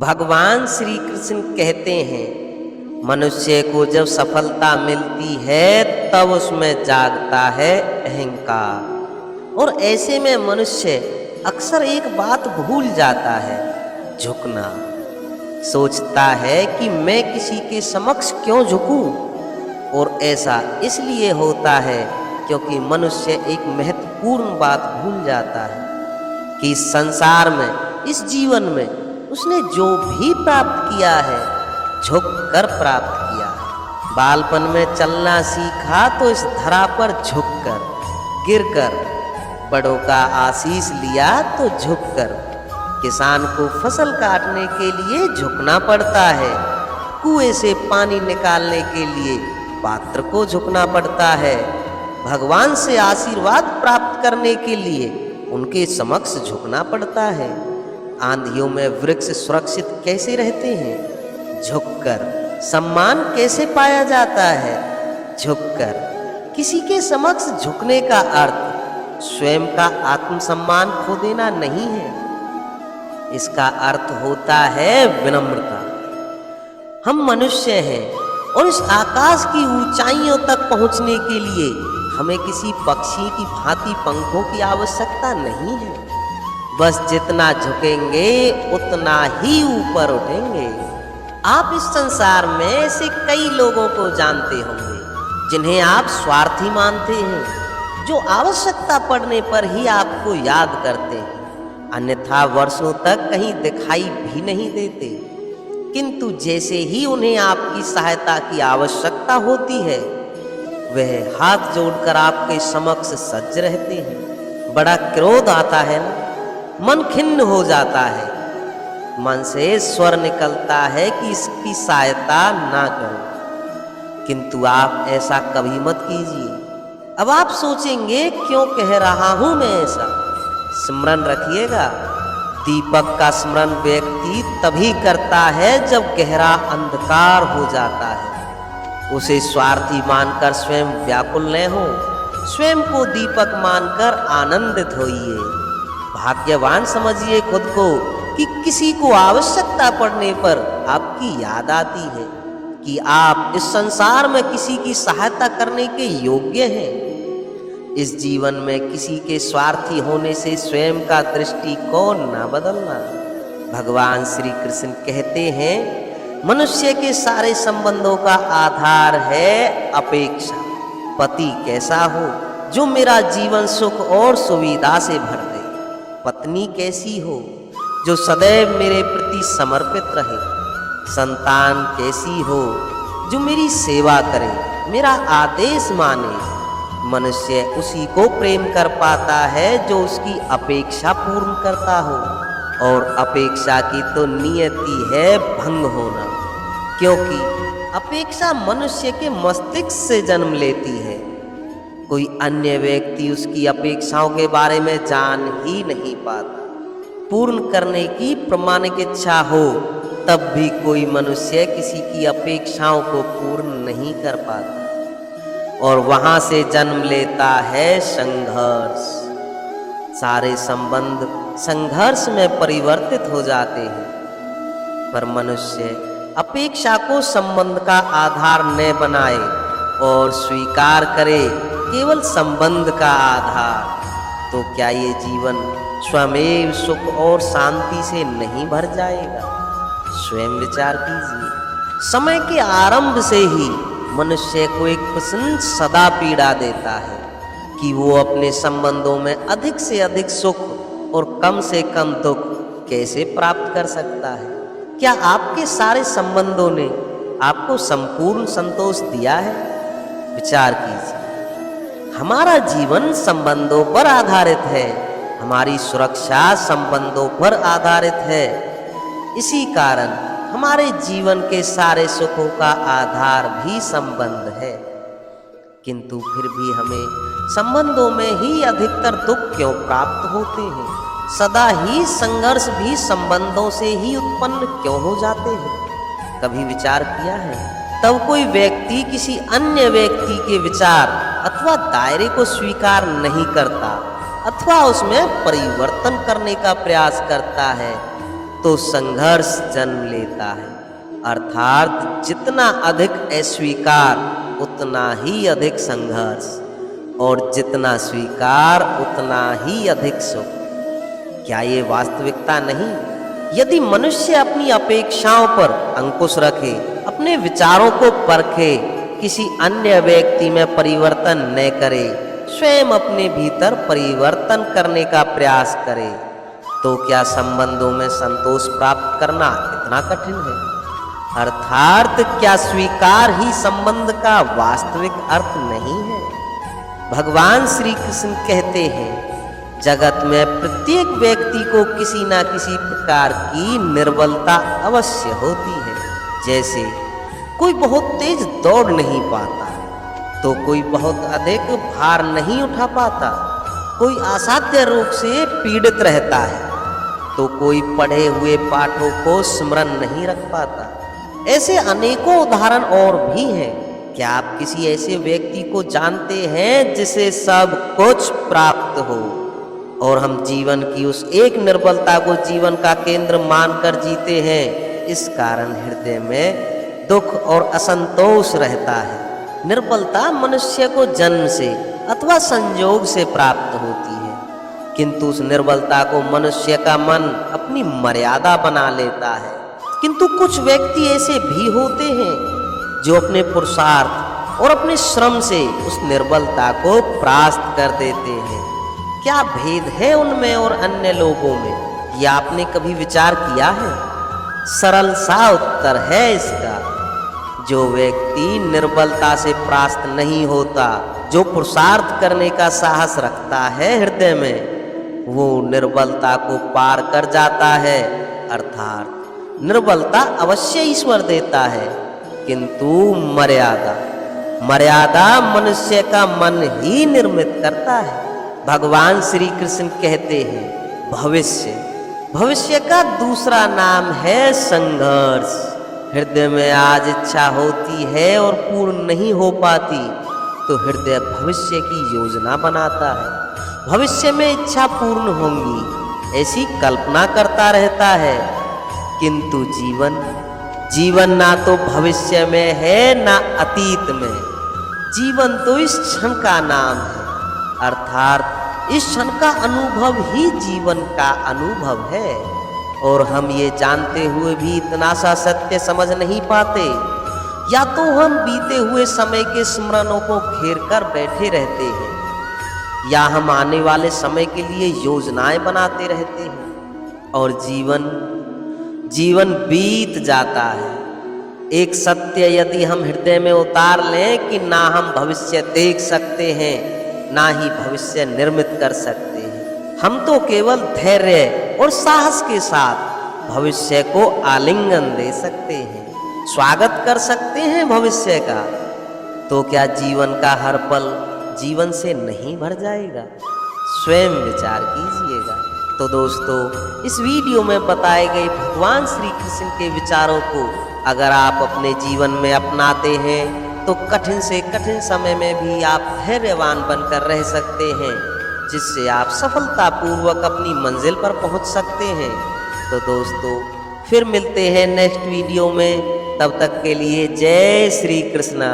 भगवान श्री कृष्ण कहते हैं, मनुष्य को जब सफलता मिलती है तब उसमें जागता है अहंकार। और ऐसे में मनुष्य अक्सर एक बात भूल जाता है, झुकना। सोचता है कि मैं किसी के समक्ष क्यों झुकूं। और ऐसा इसलिए होता है क्योंकि मनुष्य एक महत्वपूर्ण बात भूल जाता है कि इस संसार में, इस जीवन में उसने जो भी प्राप्त किया है झुक कर प्राप्त किया है। बालपन में चलना सीखा तो इस धरा पर झुककर, गिरकर। बड़ों का आशीष लिया तो झुककर। किसान को फसल काटने के लिए झुकना पड़ता है। कुएं से पानी निकालने के लिए पात्र को झुकना पड़ता है। भगवान से आशीर्वाद प्राप्त करने के लिए उनके समक्ष झुकना पड़ता है। आंधियों में वृक्ष सुरक्षित कैसे रहते हैं? झुककर। सम्मान कैसे पाया जाता है? झुककर। किसी के समक्ष झुकने का अर्थ स्वयं का आत्मसम्मान खो देना नहीं है। इसका अर्थ होता है विनम्रता। हम मनुष्य हैं और इस आकाश की ऊंचाइयों तक पहुंचने के लिए हमें किसी पक्षी की भांति पंखों की आवश्यकता नहीं है। बस जितना झुकेंगे उतना ही ऊपर उठेंगे। आप इस संसार में ऐसे कई लोगों को जानते होंगे जिन्हें आप स्वार्थी मानते हैं, जो आवश्यकता पड़ने पर ही आपको याद करते हैं, अन्यथा वर्षों तक कहीं दिखाई भी नहीं देते। किंतु जैसे ही उन्हें आपकी सहायता की आवश्यकता होती है, वह हाथ जोड़कर आपके समक्ष सज्ज रहते हैं। बड़ा क्रोध आता है ना, मन खिन्न हो जाता है, मन से स्वर निकलता है कि इसकी सहायता ना करो। किंतु आप ऐसा कभी मत कीजिए। अब आप सोचेंगे, क्यों कह रहा हूं मैं ऐसा? स्मरण रखिएगा, दीपक का स्मरण व्यक्ति तभी करता है जब गहरा अंधकार हो जाता है। उसे स्वार्थी मानकर स्वयं व्याकुल न हो, स्वयं को दीपक मानकर आनंदित होइए। भाग्यवान समझिए खुद को कि किसी को आवश्यकता पड़ने पर आपकी याद आती है कि आप इस संसार में किसी की सहायता करने के योग्य हैं। इस जीवन में किसी के स्वार्थी होने से स्वयं का दृष्टिकोण न बदलना। भगवान श्री कृष्ण कहते हैं, मनुष्य के सारे संबंधों का आधार है अपेक्षा। पति कैसा हो जो मेरा जीवन सुख और सुविधा से भर दे। पत्नी कैसी हो जो सदैव मेरे प्रति समर्पित रहे। संतान कैसी हो जो मेरी सेवा करे, मेरा आदेश माने। मनुष्य उसी को प्रेम कर पाता है जो उसकी अपेक्षा पूर्ण करता हो। और अपेक्षा की तो नियति है भंग होना, क्योंकि अपेक्षा मनुष्य के मस्तिष्क से जन्म लेती है। कोई अन्य व्यक्ति उसकी अपेक्षाओं के बारे में जान ही नहीं पाता। पूर्ण करने की प्रामाणिक इच्छा हो तब भी कोई मनुष्य किसी की अपेक्षाओं को पूर्ण नहीं कर पाता। और वहां से जन्म लेता है संघर्ष। सारे संबंध संघर्ष में परिवर्तित हो जाते हैं। पर मनुष्य अपेक्षा को संबंध का आधार न बनाए और स्वीकार करे केवल संबंध का आधार, तो क्या ये जीवन स्वयं सुख और शांति से नहीं भर जाएगा? स्वयं विचार कीजिए। समय के आरंभ से ही मनुष्य को एक प्रश्न सदा पीड़ा देता है कि वो अपने संबंधों में अधिक से अधिक सुख और कम से कम दुख कैसे प्राप्त कर सकता है। क्या आपके सारे संबंधों ने आपको संपूर्ण संतोष दिया है? विचार कीजिए। हमारा जीवन संबंधों पर आधारित है, हमारी सुरक्षा संबंधों पर आधारित है। इसी कारण हमारे जीवन के सारे सुखों का आधार भी संबंध है। किंतु फिर भी हमें संबंधों में ही अधिकतर दुख क्यों प्राप्त होते हैं? सदा ही संघर्ष भी संबंधों से ही उत्पन्न क्यों हो जाते हैं? कभी विचार किया है? तब कोई व्यक्ति किसी अन्य व्यक्ति के विचार अथवा दायरे को स्वीकार नहीं करता अथवा उसमें परिवर्तन करने का प्रयास करता है, तो संघर्ष जन्म लेता है। अर्थात जितना अधिक अस्वीकार उतना ही अधिक संघर्ष, और जितना स्वीकार उतना ही अधिक सुख। क्या ये वास्तविकता नहीं? यदि मनुष्य अपनी अपेक्षाओं पर अंकुश रखे, अपने विचारों को परखे, किसी अन्य व्यक्ति में परिवर्तन न करे, स्वयं अपने भीतर परिवर्तन करने का प्रयास करे, तो क्या संबंधों में संतोष प्राप्त करना इतना कठिन है? अर्थात क्या स्वीकार ही संबंध का वास्तविक अर्थ नहीं है? भगवान श्री कृष्ण कहते हैं, जगत में प्रत्येक व्यक्ति को किसी न किसी प्रकार की निर्बलता अवश्य होती है। जैसे कोई बहुत तेज दौड़ नहीं पाता, तो कोई बहुत अधिक भार नहीं उठा पाता, कोई असाध्य रोग से पीड़ित रहता है, तो कोई पढ़े हुए पाठों को स्मरण नहीं रख पाता। ऐसे अनेकों उदाहरण और भी हैं। क्या आप किसी ऐसे व्यक्ति को जानते हैं जिसे सब कुछ प्राप्त हो, और हम जीवन की उस एक निर्बलता को जीवन का केंद्र मानकर जीते हैं? इस कारण हृदय में दुख और असंतोष रहता है। निर्बलता मनुष्य को जन्म से अथवा संयोग से प्राप्त होती है, किंतु उस निर्बलता को मनुष्य का मन अपनी मर्यादा बना लेता है। किंतु कुछ व्यक्ति ऐसे भी होते हैं जो अपने पुरुषार्थ और अपने श्रम से उस निर्बलता को परास्त कर देते हैं। क्या भेद है उनमें और अन्य लोगों में? यह आपने कभी विचार किया है? सरल सा उत्तर है इसका। जो व्यक्ति निर्बलता से परास्त नहीं होता, जो पुरुषार्थ करने का साहस रखता है हृदय में, वो निर्बलता को पार कर जाता है। अर्थात निर्बलता अवश्य ईश्वर देता है, किंतु मर्यादा मनुष्य का मन ही निर्मित करता है। भगवान श्री कृष्ण कहते हैं, भविष्य का दूसरा नाम है संघर्ष। हृदय में आज इच्छा होती है और पूर्ण नहीं हो पाती, तो हृदय भविष्य की योजना बनाता है। भविष्य में इच्छा पूर्ण होंगी ऐसी कल्पना करता रहता है, किंतु जीवन ना तो भविष्य में है ना अतीत में। जीवन तो इस क्षण का नाम है, अर्थात इस क्षण का अनुभव ही जीवन का अनुभव है। और हम ये जानते हुए भी इतना सा सत्य समझ नहीं पाते, या तो हम बीते हुए समय के स्मरणों को घेर कर बैठे रहते हैं, या हम आने वाले समय के लिए योजनाएं बनाते रहते हैं, और जीवन बीत जाता है। एक सत्य यदि हम हृदय में उतार लें कि ना हम भविष्य देख सकते हैं, ना ही भविष्य निर्मित कर सकते हैं, हम तो केवल धैर्य और साहस के साथ भविष्य को आलिंगन दे सकते हैं, स्वागत कर सकते हैं भविष्य का। तो क्या जीवन का हर पल जीवन से नहीं भर जाएगा? स्वयं विचार कीजिएगा। तो दोस्तों, इस वीडियो में बताए गए भगवान श्री कृष्ण के विचारों को अगर आप अपने जीवन में अपनाते हैं, तो कठिन से कठिन समय में भी आप धैर्यवान बनकर रह सकते हैं, जिससे आप सफलतापूर्वक अपनी मंजिल पर पहुंच सकते हैं। तो दोस्तों, फिर मिलते हैं नेक्स्ट वीडियो में। तब तक के लिए जय श्री कृष्णा।